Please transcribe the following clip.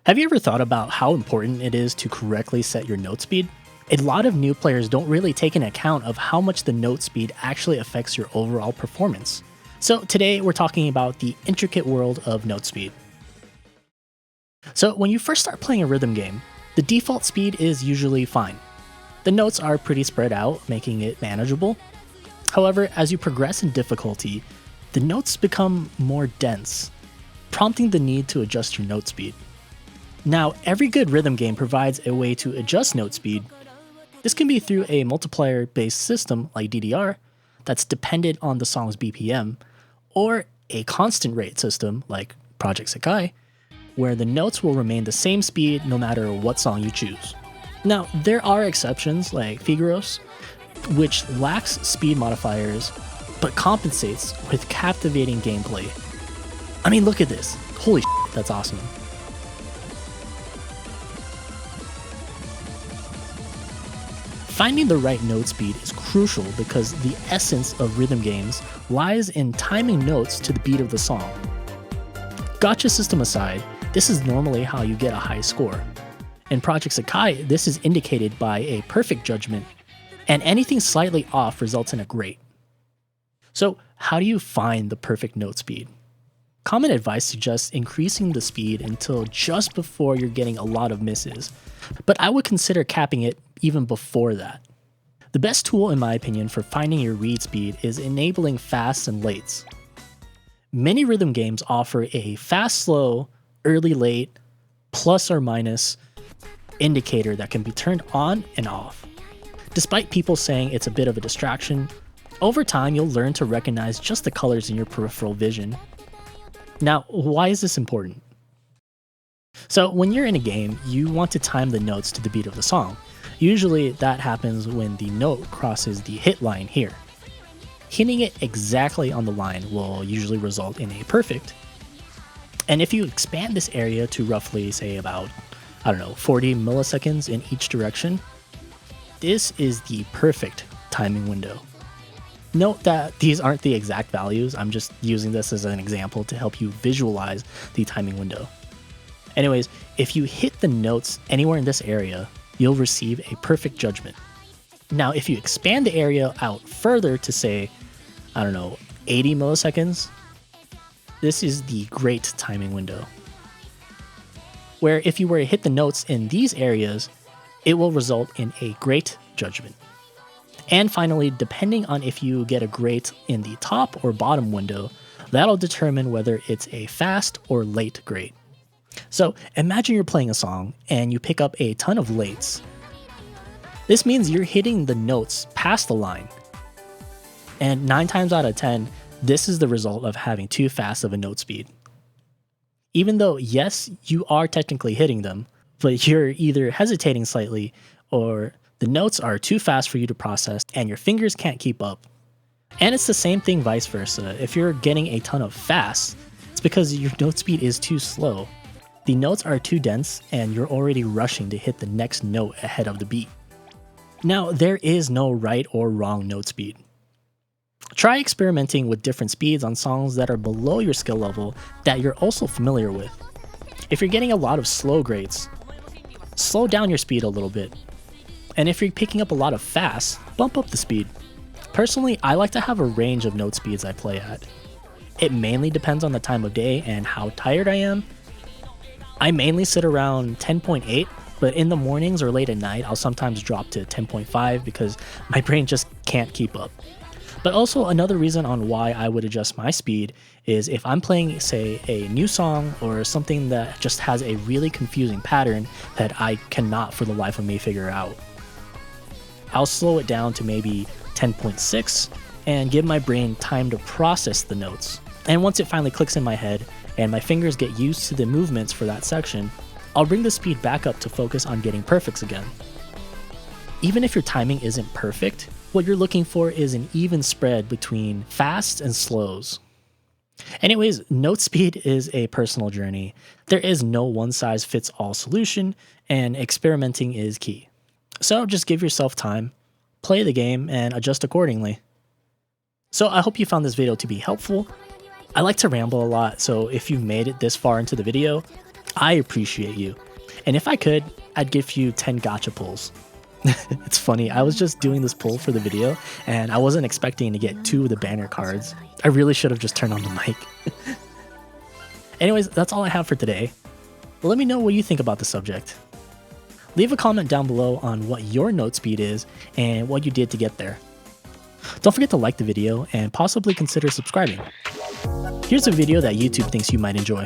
Have you ever thought about how important it is to correctly set your note speed? A lot of new players don't really take into account of how much the note speed actually affects your overall performance. So today we're talking about the intricate world of note speed. So when you first start playing a rhythm game, the default speed is usually fine. The notes are pretty spread out, making it manageable. However, as you progress in difficulty, the notes become more dense, prompting the need to adjust your note speed. Now, every good rhythm game provides a way to adjust note speed. This can be through a multiplier-based system like DDR that's dependent on the song's BPM, or a constant rate system like Project Sekai, where the notes will remain the same speed no matter what song you choose. Now, there are exceptions like Figuros, which lacks speed modifiers but compensates with captivating gameplay. I mean, look at this. Holy shit, that's awesome. Finding the right note speed is crucial because the essence of rhythm games lies in timing notes to the beat of the song. Gacha system aside, this is normally how you get a high score. In Project Sekai, this is indicated by a perfect judgment, and anything slightly off results in a great. So, how do you find the perfect note speed? Common advice suggests increasing the speed until just before you're getting a lot of misses, but I would consider capping it even before that. The best tool, in my opinion, for finding your read speed is enabling fasts and lates. Many rhythm games offer a fast-slow, early-late, plus or minus indicator that can be turned on and off. Despite people saying it's a bit of a distraction, over time you'll learn to recognize just the colors in your peripheral vision. Now, why is this important? So when you're in a game, you want to time the notes to the beat of the song. Usually that happens when the note crosses the hit line here. Hitting it exactly on the line will usually result in a perfect. And if you expand this area to roughly, say about, 40 milliseconds in each direction, this is the perfect timing window. Note that these aren't the exact values, I'm just using this as an example to help you visualize the timing window. Anyways, if you hit the notes anywhere in this area, you'll receive a perfect judgment. Now, if you expand the area out further to say, 80 milliseconds, this is the great timing window. Where if you were to hit the notes in these areas, it will result in a great judgment. And finally, depending on if you get a great in the top or bottom window, that'll determine whether it's a fast or late great. So imagine you're playing a song and you pick up a ton of lates. This means you're hitting the notes past the line. And 9 times out of 10, this is the result of having too fast of a note speed. Even though, yes, you are technically hitting them, but you're either hesitating slightly or the notes are too fast for you to process and your fingers can't keep up. And it's the same thing vice versa. If you're getting a ton of fast, it's because your note speed is too slow. The notes are too dense and you're already rushing to hit the next note ahead of the beat. Now, there is no right or wrong note speed. Try experimenting with different speeds on songs that are below your skill level that you're also familiar with. If you're getting a lot of slow greats, slow down your speed a little bit. And if you're picking up a lot of fast, bump up the speed. Personally, I like to have a range of note speeds I play at. It mainly depends on the time of day and how tired I am. I mainly sit around 10.8, but in the mornings or late at night, I'll sometimes drop to 10.5 because my brain just can't keep up. But also another reason on why I would adjust my speed is if I'm playing, say, a new song or something that just has a really confusing pattern that I cannot for the life of me figure out. I'll slow it down to maybe 10.6 and give my brain time to process the notes. And once it finally clicks in my head and my fingers get used to the movements for that section, I'll bring the speed back up to focus on getting perfects again. Even if your timing isn't perfect, what you're looking for is an even spread between fasts and slows. Anyways, note speed is a personal journey. There is no one-size-fits-all solution, and experimenting is key. So just give yourself time, play the game, and adjust accordingly. So I hope you found this video to be helpful. I like to ramble a lot, so if you've made it this far into the video, I appreciate you. And if I could, I'd give you 10 gacha pulls. It's funny, I was just doing this pull for the video and I wasn't expecting to get 2 of the banner cards. I really should have just turned on the mic. Anyways, that's all I have for today. Let me know what you think about the subject. Leave a comment down below on what your note speed is and what you did to get there. Don't forget to like the video and possibly consider subscribing. Here's a video that YouTube thinks you might enjoy.